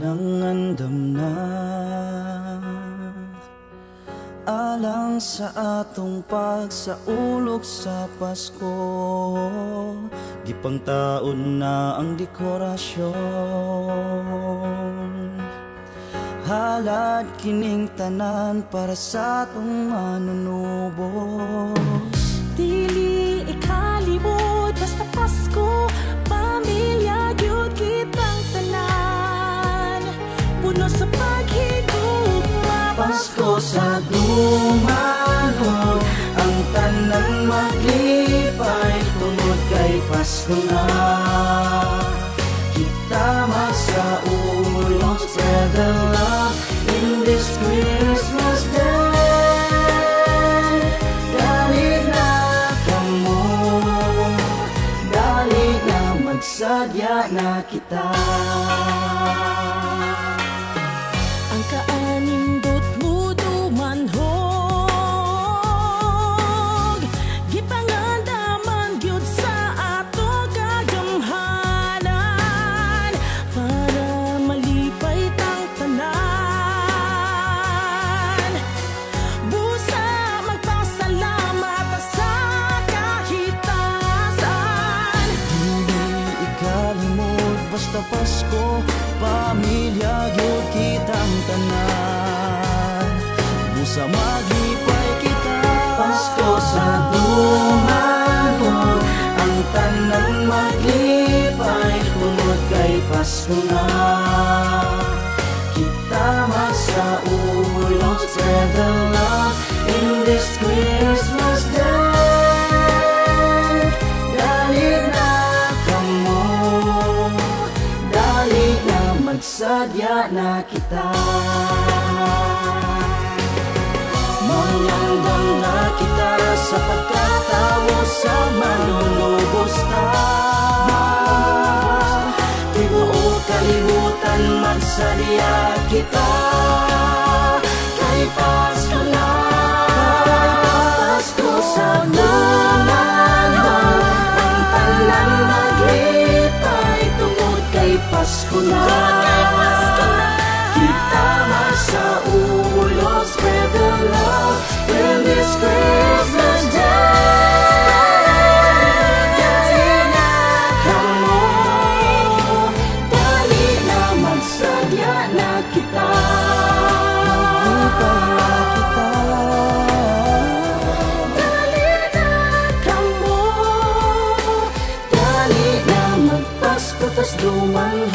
nang andam na alang sa atong pagsaulog sa Pasko. Gipang taon na ang dekorasyon, halad kining tanan para sa atong manunubos. Dili ikalimot basta Pasko, pamilya gyud kitang tanan, puno sa paghigugma. Pasko sa dumanhon, ang tanan maglipay tungod kay Pasko na. Kita magsaulog, spread the love in this Christmas day. Dali na kamo, dali na magsadya na kita. Ang kaanindot mo dumanhog, gipangandaman gyud sa ato kagamhanan, para malipay tang tanan. Busa magpasalamat sa kahitasan. Dili ikalimot basta Pasko, pamilya gyud kitang tanan. Busa maglipay kita. Pasko sa dumanhon, ang tanan maglipay tungod kay Pasko na. Kita magsaulog, spread the love in this Christmas day. Dali na kamo, dali na magsadya na kita. Mangyandang na kita sa pagkatawo sa manunubos ta. Di buo kalibutan magsadya kita, kay Pasko na. Pasko sa dumanhon, ang tanan maglipay tungod kay Pasko na. Kita magsaulog, spread the love in this Christmas day. Dali na kamo, dali na magsadya na kita. Dali na kamo, dali na magpasko tas dumanhon.